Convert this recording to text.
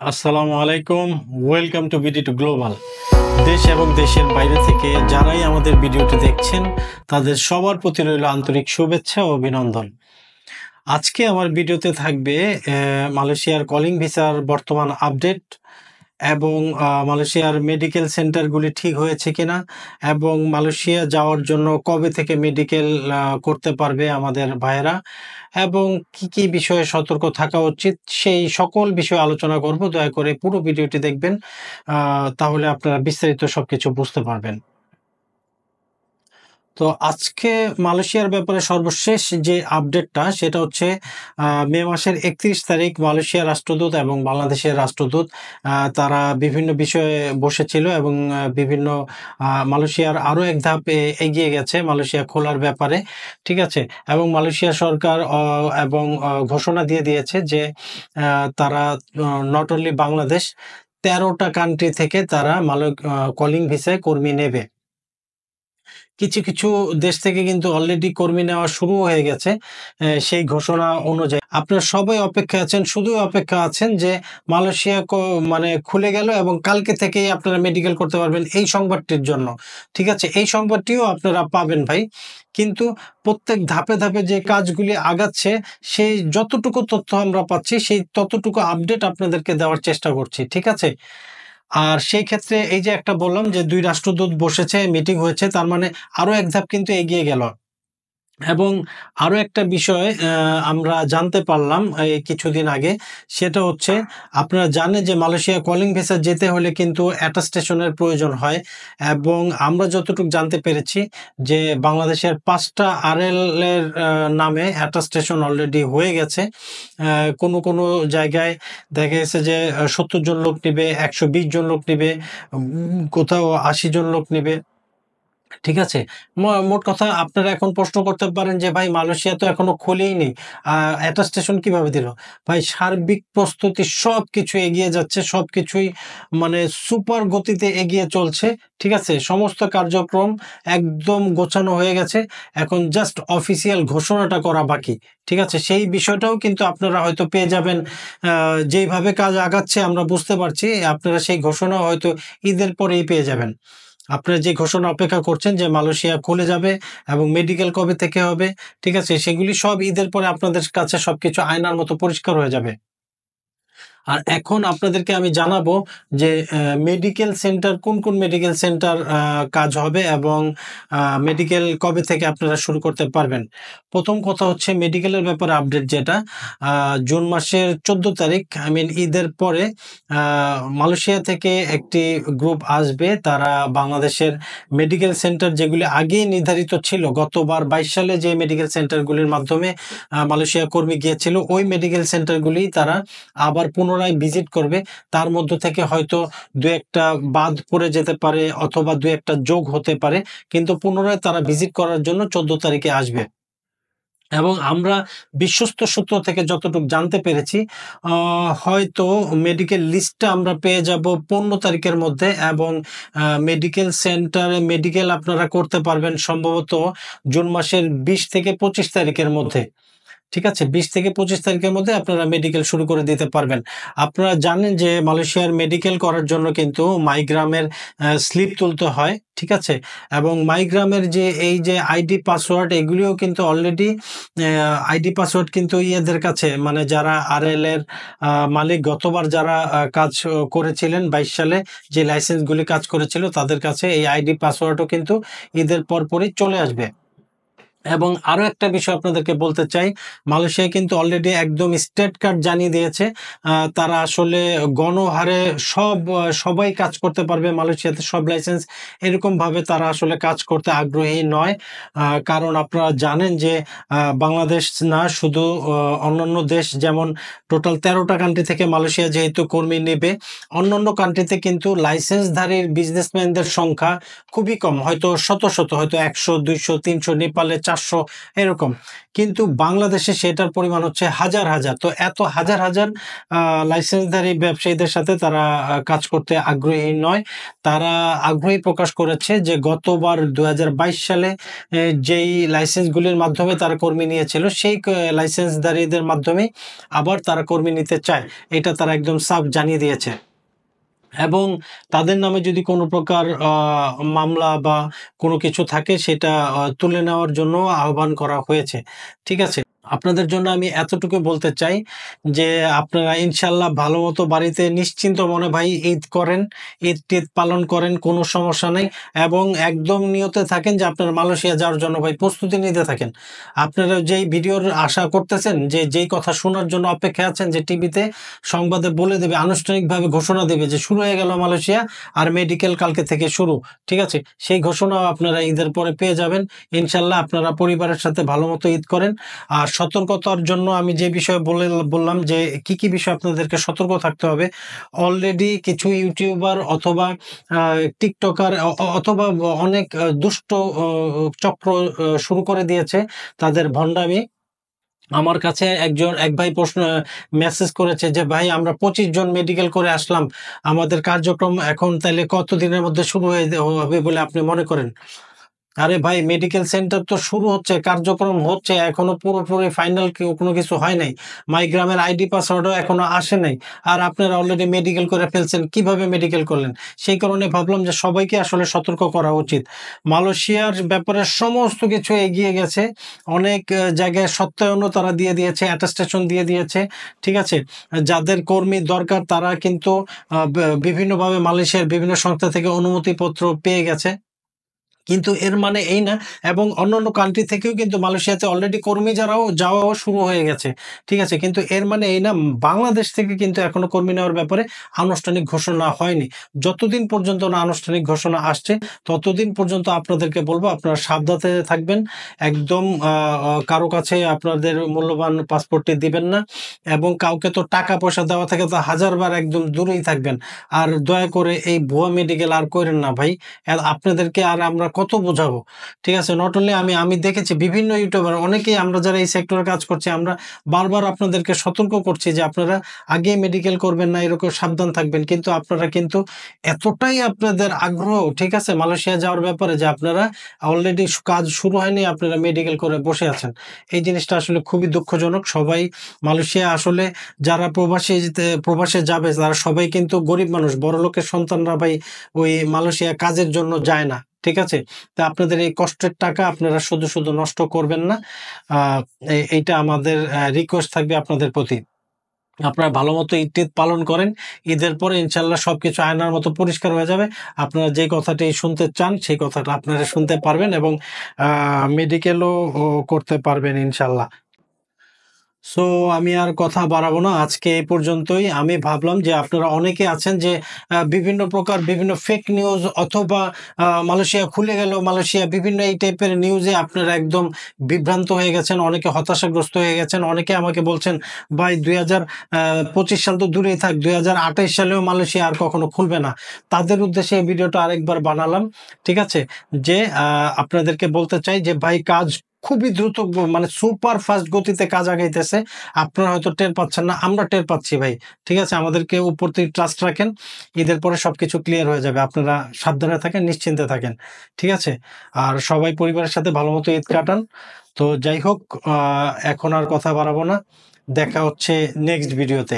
আসসালামু আলাইকুম, welcome to BD to global. দেশ এবং দেশের বাইরে থেকে যারাই আমাদের ভিডিওটি দেখছেন তাদের সবার প্রতি রইল আন্তরিক শুভেচ্ছা ও অভিনন্দন। আজকে আমার ভিডিওতে থাকবে মালয়েশিয়ার কলিং ভিসার বর্তমান আপডেট এবং মালয়েশিয়ার মেডিকেল সেন্টারগুলি ঠিক হয়েছে কিনা এবং মালয়েশিয়া যাওয়ার জন্য কবে থেকে মেডিকেল করতে পারবে আমাদের ভাইয়েরা এবং কি কি বিষয়ে সতর্ক থাকা উচিত সেই সকল বিষয়ে আলোচনা করব। দয়া করে পুরো ভিডিওটি দেখবেন, তাহলে আপনারা বিস্তারিত সবকিছু বুঝতে পারবেন। তো আজকে মালয়েশিয়ার ব্যাপারে সর্বশেষ যে আপডেটটা সেটা হচ্ছে মে মাসের 31 তারিখ মালয়েশিয়ার রাষ্ট্রদূত এবং বাংলাদেশের রাষ্ট্রদূত তারা বিভিন্ন বিষয়ে বসেছিল এবং বিভিন্ন মালয়েশিয়ার আরও এক ধাপ এগিয়ে গেছে মালয়েশিয়া খোলার ব্যাপারে, ঠিক আছে। এবং মালয়েশিয়া সরকার এবং ঘোষণা দিয়ে দিয়েছে যে তারা নট অনলি বাংলাদেশ 13টা কান্ট্রি থেকে তারা কলিং ভিসায় কর্মী নেবে। কিছু, কিছু দেশ থেকে কিন্তু অলরেডি কর্মী নেওয়া শুরু হয়ে গেছে। সেই ঘোষণা অনুযায়ী আপনারা সবাই অপেক্ষায় আছেন, শুধুই অপেক্ষা আছেন যে মালয়েশিয়া মানে খুলে গেল এবং কালকে থেকেই আপনারা মেডিকেল করতে পারবেন এই সংবাদটির জন্য। ঠিক আছে? এই সংবাদটিও আপনারা পাবেন ভাই। কিন্তু প্রত্যেক ধাপে, ধাপে যে কাজগুলি আগাচ্ছে সেই যতটুকু তথ্য আমরা পাচ্ছি সেই ততটুকু আপডেট আপনাদেরকে দেওয়ার চেষ্টা করছি। ঠিক আছে? আর সেই ক্ষেত্রে এই যে একটা বললাম যে ২ রাষ্ট্রদূত বসেছে, মিটিং হয়েছে, তার মানে আরো এক ধাপ কিন্তু এগিয়ে গেল। এবং আরো একটা বিষয় আমরা জানতে পারলাম এই কিছুদিন আগে, সেটা হচ্ছে আপনারা জানেন যে মালয়েশিয়া কলিং ভিসা যেতে হলে কিন্তু অ্যাটাস্টেশনের প্রয়োজন হয় এবং আমরা যতটুকু জানতে পেরেছি যে বাংলাদেশের ৫টা আরএল এর নামে অ্যাটাস্টেশন অলরেডি হয়ে গেছে। কোনো জায়গায় দেখা গেছে যে ৭০ জন লোক নিবে, ১২০ জন লোক নিবে, কোথাও ৮০ জন লোক নিবে। ঠিক আছে? মোট কথা আপনারা এখন প্রশ্ন করতে পারেন যে ভাই মালয়েশিয়া তো এখনো খোলেইনি। অ্যাটাস্টেশন কিভাবে দিল? ভাই সার্বিক প্রস্তুতি সবকিছু এগিয়ে যাচ্ছে। সবকিছুই মানে সুপার গতিতে এগিয়ে চলছে। ঠিক আছে? সমস্ত কার্যক্রম একদম গোছানো হয়ে গেছে। এখন জাস্ট অফিসিয়াল ঘোষণাটা করা বাকি। ঠিক আছে? সেই বিষয়টাও কিন্তু আপনারা হয়তো পেয়ে যাবেন। যেইভাবে কাজ আগাচ্ছে আমরা বুঝতে পারছি আপনারা সেই ঘোষণা হয়তো ঈদের পরেই পেয়ে যাবেন। আপনারা যে ঘোষণা অপেক্ষা করছেন যে মালয়েশিয়া খুলে যাবে এবং মেডিকেল কবে থেকে হবে, ঠিক আছে? সেগুলি সব ঈদের পরে আপনাদের কাছে সবকিছু আয়নার মতো পরিষ্কার হয়ে যাবে। আর এখন আপনাদেরকে আমি জানাবো যে মেডিকেল সেন্টার কোন মেডিকেল সেন্টার কাজ হবে এবং মেডিকেল কবে থেকে আপনারা শুরু করতে পারবেন। প্রথম কথা হচ্ছে মেডিকেলের ব্যাপারে আপডেট যেটা জুন মাসের ১৪ তারিখ ঈদের পরে মালয়েশিয়া থেকে একটি গ্রুপ আসবে। তারা বাংলাদেশের মেডিকেল সেন্টার যেগুলি আগেই নির্ধারিত ছিল গতবার ২২ সালে যে মেডিকেল সেন্টারগুলির মাধ্যমে মালয়েশিয়া কর্মী গিয়েছিল ওই মেডিকেল সেন্টারগুলি তারা আবার পুনরায় ভিজিট করবে। তার মধ্য থেকে হয়তো ২-১টা বাদ পড়ে যেতে পারে অথবা ২-১টা যোগ হতে পারে। কিন্তু পুনরায় তারা ভিজিট করার জন্য ১৪ তারিখে আসবে। এবং আমরা বিশ্বস্ত সূত্র থেকে যতটুকু জানতে পেরেছি আ হয়তো মেডিকেল লিস্টটা আমরা পেয়ে যাব ১৫ তারিখের মধ্যে এবং মেডিকেল সেন্টারে মেডিকেল আপনারা করতে পারবেন সম্ভবত জুন মাসের ২০ থেকে ২৫ তারিখের মধ্যে। ঠিক আছে? ২০ থেকে ২৫ তারিখের মধ্যে আপনারা মেডিকেল শুরু করে দিতে পারবেন। আপনারা জানেন যে মালয়েশিয়ার মেডিকেল করার জন্য কিন্তু মাইগ্রামের স্লিপ তুলতে হয়। ঠিক আছে? এবং মাইগ্রামের যে এই যে আইডি পাসওয়ার্ড এগুলিও কিন্তু অলরেডি আইডি পাসওয়ার্ড কিন্তু ইয়েদের কাছে মানে যারা আরএল এর মালিক গতবার যারা কাজ করেছিলেন ২২ সালে যে লাইসেন্সগুলি কাজ করেছিল তাদের কাছে এই আইডি পাসওয়ার্ডও কিন্তু ঈদের পরপরই চলে আসবে। এবং আরো একটা বিষয় আপনাদেরকে বলতে চাই, মালয়েশিয়া কিন্তু অলরেডি একদম স্টেট কার্ড জানিয়ে দিয়েছে। তারা আসলে গণহারে সবাই কাজ করতে পারবে মালয়েশিয়াতে সব লাইসেন্স এরকমভাবে তারা আসলে কাজ করতে আগ্রহী নয়। কারণ আপনারা জানেন যে বাংলাদেশ না শুধু অন্যান্য দেশ যেমন টোটাল ১৩টা কান্ট্রি থেকে মালয়েশিয়া যেহেতু কর্মী নেবে, অন্যান্য কান্ট্রিতে কিন্তু লাইসেন্সধারীর বিজনেসম্যানদের সংখ্যা খুবই কম। হয়তো শত, শত হয়তো ১০০, ২০০, ৩০০, নেপালে 400 এরকম, কিন্তু বাংলাদেশে সেটার পরিমাণ হচ্ছে হাজার হাজার। তো এত হাজার হাজার লাইসেন্সধারী ব্যবসায়ীদের সাথে তারা কাজ করতে আগ্রহী নয়। তারা আগ্রহী প্রকাশ করেছে যে গতবার 2022 সালে যেই লাইসেন্সগুলির মাধ্যমে তারা কর্মী নিয়েছিল সেই লাইসেন্সধারীদের মাধ্যমে আবার তারা কর্মী নিতে চায়, এটা তারা একদম সাফ জানিয়ে দিয়েছে। এবং তাদের নামে যদি কোনো প্রকার মামলা বা কোনো কিছু থাকে সেটা তুলে নেওয়ার জন্য আহ্বান করা হয়েছে। ঠিক আছে? আপনাদের জন্য আমি এতটুকু বলতে চাই যে আপনারা ইনশাআল্লাহ ভালো মতো বাড়িতে নিশ্চিন্ত মনে ভাই ঈদ করেন, ঈদ-টিদ পালন করেন, কোনো সমস্যা নেই। এবং একদম নিয়তে থাকেন যে আপনারা মালয়েশিয়া যাওয়ার জন্য ভাই প্রস্তুতি নিতে থাকেন। আপনারা যেই ভিডিওর আশা করতেছেন, যে যেই কথা শোনার জন্য অপেক্ষায় আছেন যে টিভিতে সংবাদে বলে দেবে, আনুষ্ঠানিকভাবে ঘোষণা দেবে যে শুরু হয়ে গেল মালয়েশিয়া আর মেডিকেল কালকে থেকে শুরু। ঠিক আছে? সেই ঘোষণাও আপনারা ঈদের পরে পেয়ে যাবেন। ইনশাআল্লাহ আপনারা পরিবারের সাথে ভালো মতো ঈদ করেন। আর সতর্কতার জন্য আমি যে বিষয়ে বললাম যে কি বিষয়ে আপনাদেরকে সতর্ক থাকতে হবে। অলরেডি কিছু ইউটিউবার অথবা টিকটকার অথবা অনেক দুষ্ট চক্র শুরু করে দিয়েছে তাদের ভণ্ডামি। আমার কাছে এক ভাই মেসেজ করেছে যে ভাই আমরা 25 জন মেডিকেল করে আসলাম, আমাদের কার্যক্রম এখন তাইলে কতদিনের মধ্যে শুরু হবে বলে আপনি মনে করেন? আরে ভাই, মেডিকেল সেন্টার তো শুরু হচ্ছে, কার্যক্রম হচ্ছে, এখনো পুরোপুরি ফাইনাল কোনো কিছু হয় নাই। মাইগ্রামের আইডি পাসওয়ার্ডও এখনো আসে নাই। আর আপনারা অলরেডি মেডিকেল করে ফেলছেন। কিভাবে মেডিকেল করলেন? সেই কারণে ভাবলাম যে সবাইকে আসলে সতর্ক করা উচিত। মালয়েশিয়ার ব্যাপারে সমস্ত কিছু এগিয়ে গেছে। অনেক জায়গায় সত্যায়নও তারা দিয়ে দিয়েছে, অ্যাটেস্টেশন দিয়ে দিয়েছে। ঠিক আছে? যাদের কর্মী দরকার তারা কিন্তু বিভিন্নভাবে মালয়েশিয়ার বিভিন্ন সংস্থা থেকে অনুমতিপত্র পেয়ে গেছে। কিন্তু এর মানে এই না, এবং অন্যান্য কান্ট্রি থেকেও কিন্তু মালয়েশিয়াতে অলরেডি কর্মী যাওয়াও শুরু হয়ে গেছে। ঠিক আছে? কিন্তু এর মানে এই না, বাংলাদেশ থেকে কিন্তু এখনো কর্মী নেওয়ার ব্যাপারে আনুষ্ঠানিক ঘোষণা হয়নি। যতদিন পর্যন্ত না আনুষ্ঠানিক ঘোষণা আসছে ততদিন পর্যন্ত আপনাদেরকে বলব আপনারা সাবধানে থাকবেন। একদম কারো কাছে আপনাদের মূল্যবান পাসপোর্টটি দিবেন না, এবং কাউকে তো টাকা পয়সা দেওয়া থেকে তো হাজারবার একদম দূরেই থাকবেন। আর দয়া করে এই ভুয়া মেডিকেল আর কইরেন না ভাই। আপনাদেরকে আর আমরা কত বোঝাবো? ঠিক আছে? নট অনলি আমি দেখেছি বিভিন্ন ইউটিউবার অনেকেই, আমরা যারা এই সেক্টরে কাজ করছি আমরা বারবার আপনাদেরকে সতর্ক করছি যে আপনারা আগে মেডিকেল করবেন না, এরকম সাবধান থাকবেন। কিন্তু আপনারা কিন্তু এতটাই আপনাদের আগ্রহ, ঠিক আছে, মালয়েশিয়া যাওয়ার ব্যাপারে যে আপনারা অলরেডি কাজ শুরু হয়নি আপনারা মেডিকেল করে বসে আছেন। এই জিনিসটা আসলে খুবই দুঃখজনক। সবাই মালয়েশিয়া আসলে যারা প্রবাসে যাবে তারা সবাই কিন্তু গরিব মানুষ, বড়লোকের সন্তানরা ভাই ওই মালয়েশিয়া কাজের জন্য যায় না। ঠিক আছে? তা আপনাদের এই কষ্টের টাকা আপনারা শুধু নষ্ট করবেন না। আ এইটা আমাদের রিকোয়েস্ট থাকবে আপনাদের প্রতি। আপনারা ভালোমতো ঈদ-টিদ পালন করেন। ঈদের পরে ইনশাআল্লাহ সবকিছু আয়নার মতো পরিষ্কার হয়ে যাবে। আপনারা যে কথাটি শুনতে চান সেই কথাটা আপনারা শুনতে পারবেন, এবং আ মেডিকেলও করতে পারবেন ইনশাআল্লাহ। সো আমি আর কথা বাড়াবো না। আজকে এই পর্যন্তই। আমি ভাবলাম যে আপনারা অনেকে আছেন যে বিভিন্ন প্রকার বিভিন্ন ফেক নিউজ অথবা মালয়েশিয়া খুলে গেল, মালয়েশিয়া বিভিন্ন এই টাইপের নিউজে আপনারা একদম বিভ্রান্ত হয়ে গেছেন। অনেকে হতাশাগ্রস্ত হয়ে গেছেন। অনেকে আমাকে বলছেন, "ভাই ২০২৫ সাল তো দূরেই থাক, ২০২৮ সালেও মালয়েশিয়া আর কখনো খুলবে না।" তাদের উদ্দেশ্যে এই ভিডিওটা আরেকবার বানালাম। ঠিক আছে? যে আপনাদেরকে বলতে চাই যে ভাই কাজ খুবই দ্রুত, মানে সুপার ফাস্ট গতিতে কাজ আগাইতেছে। আপনারা হয়তো টের পাচ্ছেন না, আমরা টের পাচ্ছি ভাই। ঠিক আছে? আমাদেরকে উপর থেকে ট্রাস্ট রাখেন। ঈদের পরে সবকিছু ক্লিয়ার হয়ে যাবে। আপনারা সাবধানে থাকেন, নিশ্চিন্তে থাকেন। ঠিক আছে? আর সবাই পরিবারের সাথে ভালোমতো ঈদ কাটান। তো যাই হোক, এখন আর কথা বাড়াবো না। দেখা হচ্ছে নেক্সট ভিডিওতে।